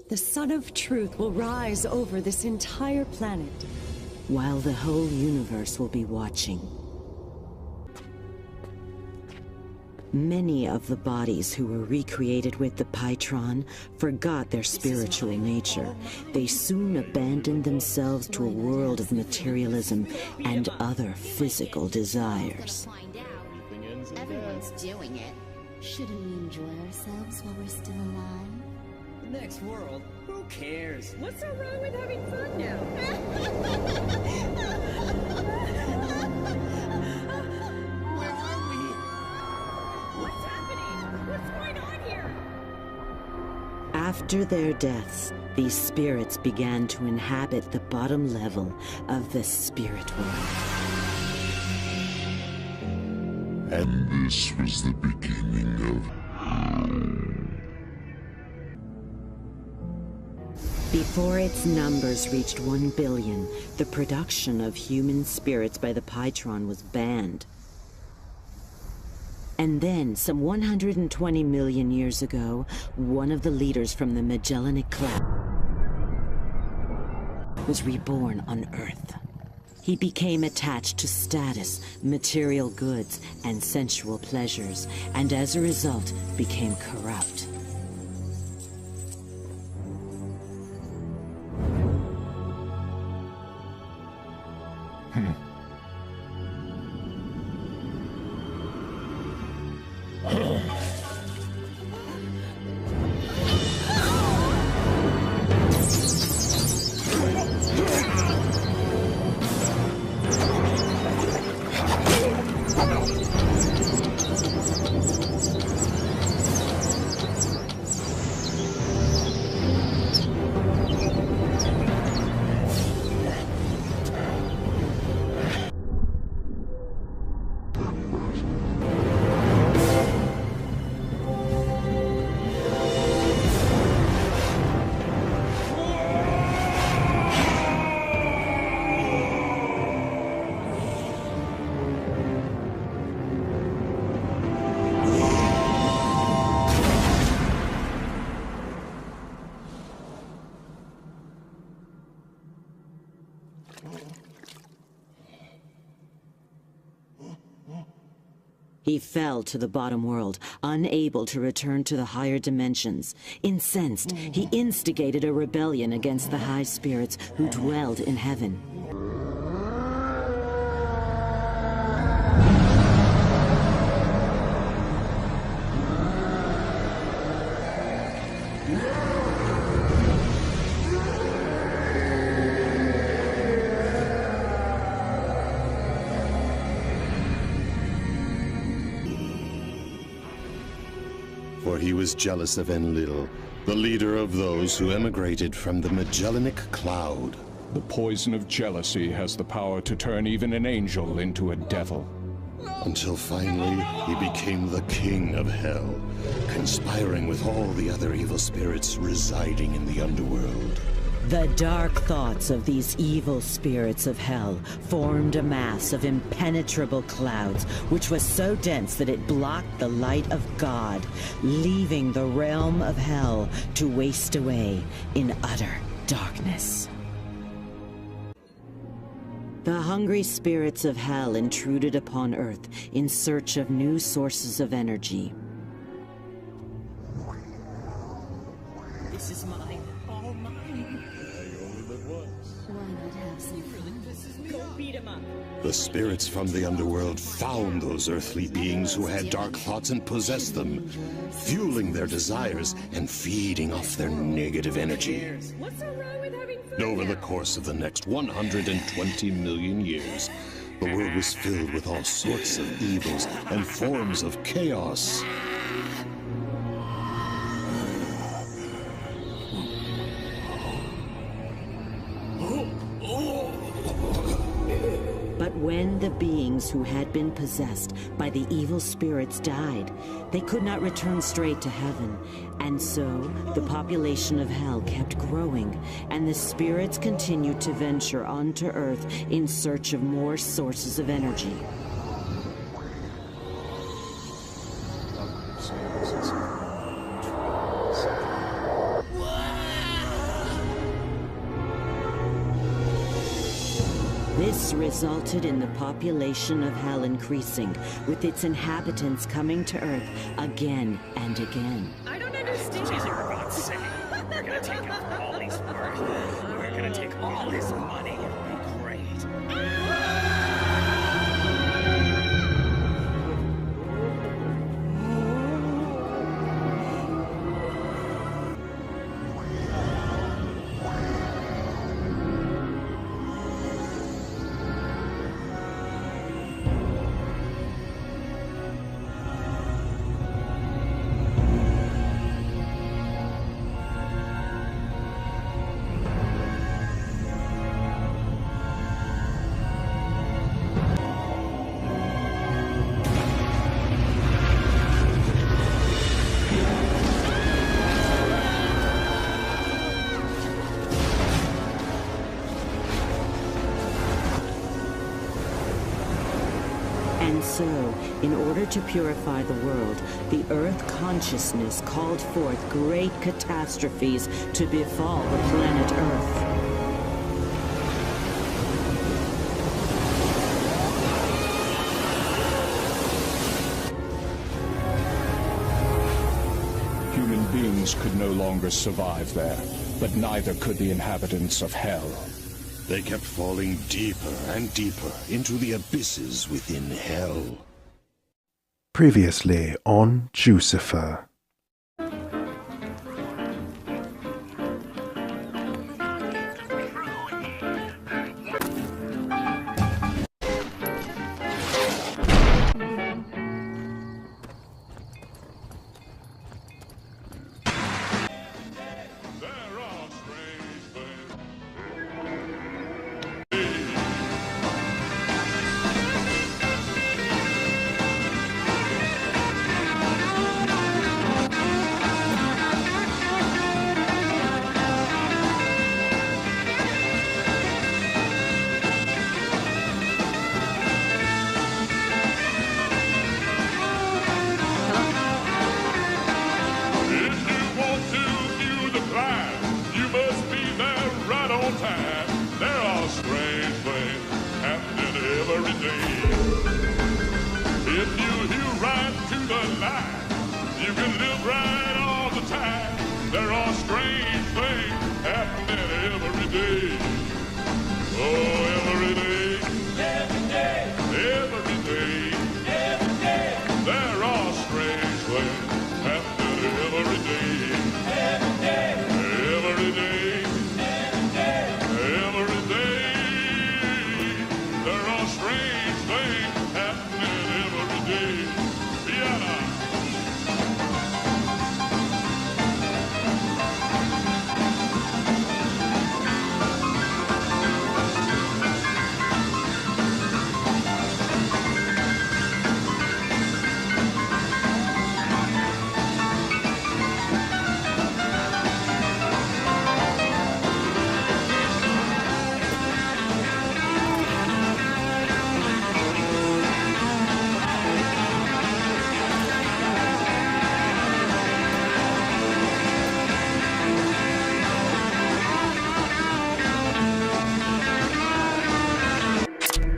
The sun of truth will rise over this entire planet, while the whole universe will be watching. Many of the bodies who were recreated with the Pytron forgot their spiritual nature. They soon abandoned themselves to a world of materialism and other physical desires. Everyone's doing it. Shouldn't we enjoy ourselves while we're still alive? The next world? Who cares? What's so wrong with having fun now? Where are we? What's happening? What's going on here? After their deaths, these spirits began to inhabit the bottom level of the spirit world. And this was the beginning of hell. Before its numbers reached 1 billion, the production of human spirits by the Pytron was banned. And then, some 120 million years ago, one of the leaders from the Magellanic Cloud was reborn on Earth. He became attached to status, material goods, and sensual pleasures, and as a result, became corrupt. He fell to the bottom world, unable to return to the higher dimensions. Incensed, he instigated a rebellion against the high spirits who dwelled in heaven. For he was jealous of Enlil, the leader of those who emigrated from the Magellanic Cloud. The poison of jealousy has the power to turn even an angel into a devil. Until finally, he became the king of hell, conspiring with all the other evil spirits residing in the underworld. The dark thoughts of these evil spirits of hell formed a mass of impenetrable clouds, which was so dense that it blocked the light of God, leaving the realm of hell to waste away in utter darkness. The hungry spirits of hell intruded upon Earth in search of new sources of energy. This is mine. All mine. Why not have some fun? Go beat him up. The spirits from the underworld found those earthly beings who had dark thoughts and possessed them, fueling their desires and feeding off their negative energy. What's so wrong with having fun? Over the course of the next 120 million years, the world was filled with all sorts of evils and forms of chaos. But when the beings who had been possessed by the evil spirits died, they could not return straight to heaven. And so, the population of hell kept growing, and the spirits continued to venture onto Earth in search of more sources of energy. This resulted in the population of Hell increasing, with its inhabitants coming to Earth again and again. I don't understand. She's here about saying, we're gonna take over all these work. We're gonna take all his money. It'll be great. And so, in order to purify the world, the Earth consciousness called forth great catastrophes to befall the planet Earth. Human beings could no longer survive there, but neither could the inhabitants of Hell. They kept falling deeper and deeper into the abysses within Hell. Previously on Jucifer.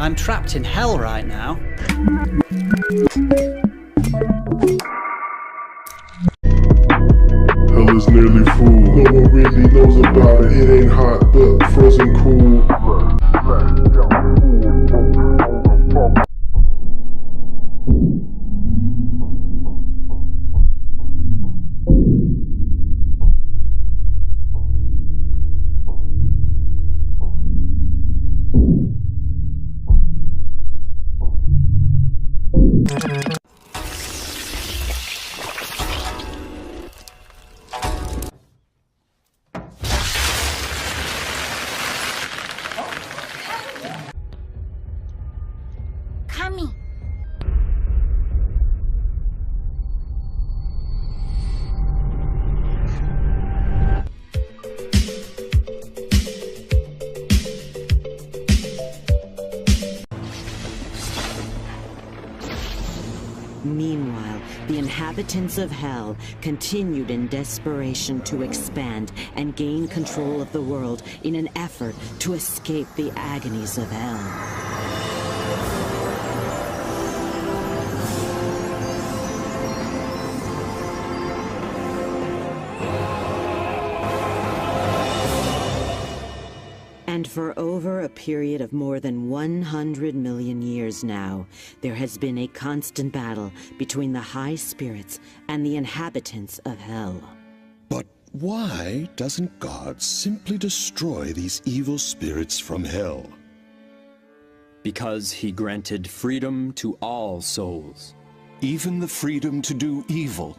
I'm trapped in hell right now. Hell is nearly full. No one really knows about it. It ain't hot, but frozen cool. Coming. Meanwhile, the inhabitants of Hell continued in desperation to expand and gain control of the world in an effort to escape the agonies of Hell. And for over a period of more than 100 million years now, there has been a constant battle between the high spirits and the inhabitants of Hell. But why doesn't God simply destroy these evil spirits from Hell? Because he granted freedom to all souls. Even the freedom to do evil.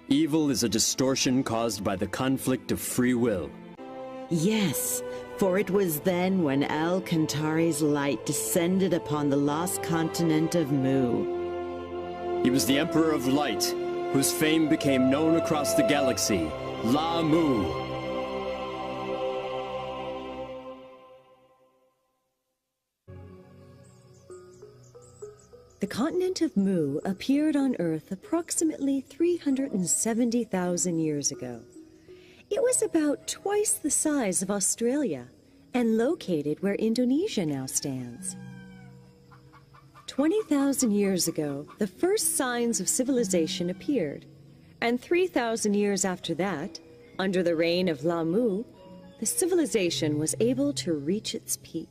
Evil is a distortion caused by the conflict of free will. Yes, for it was then when Al-Kantari's light descended upon the lost continent of Mu. He was the Emperor of Light, whose fame became known across the galaxy, La Mu. The continent of Mu appeared on Earth approximately 370,000 years ago. It was about twice the size of Australia and located where Indonesia now stands. 20,000 years ago, the first signs of civilization appeared, and 3,000 years after that, under the reign of La Mu, the civilization was able to reach its peak.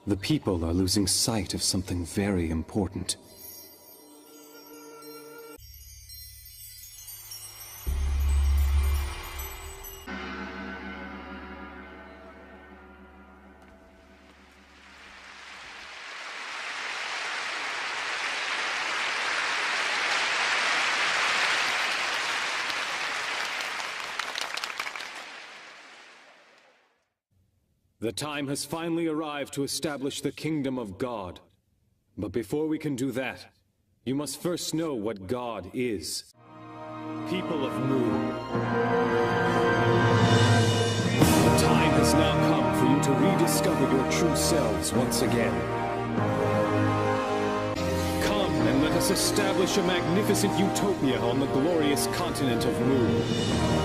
The people are losing sight of something very important. The time has finally arrived to establish the kingdom of God. But before we can do that, you must first know what God is. People of Mu, the time has now come for you to rediscover your true selves once again. Come and let us establish a magnificent utopia on the glorious continent of Mu.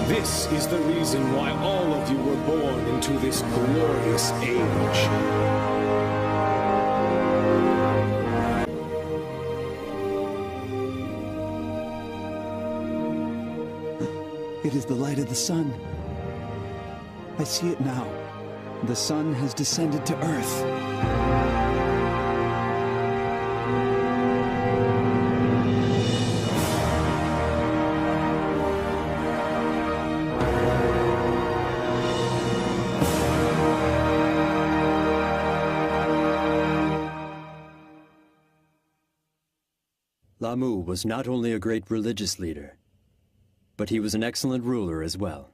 This is the reason why all of you were born into this glorious age. It is the light of the sun. I see it now. The sun has descended to Earth. La Mu was not only a great religious leader, but he was an excellent ruler as well.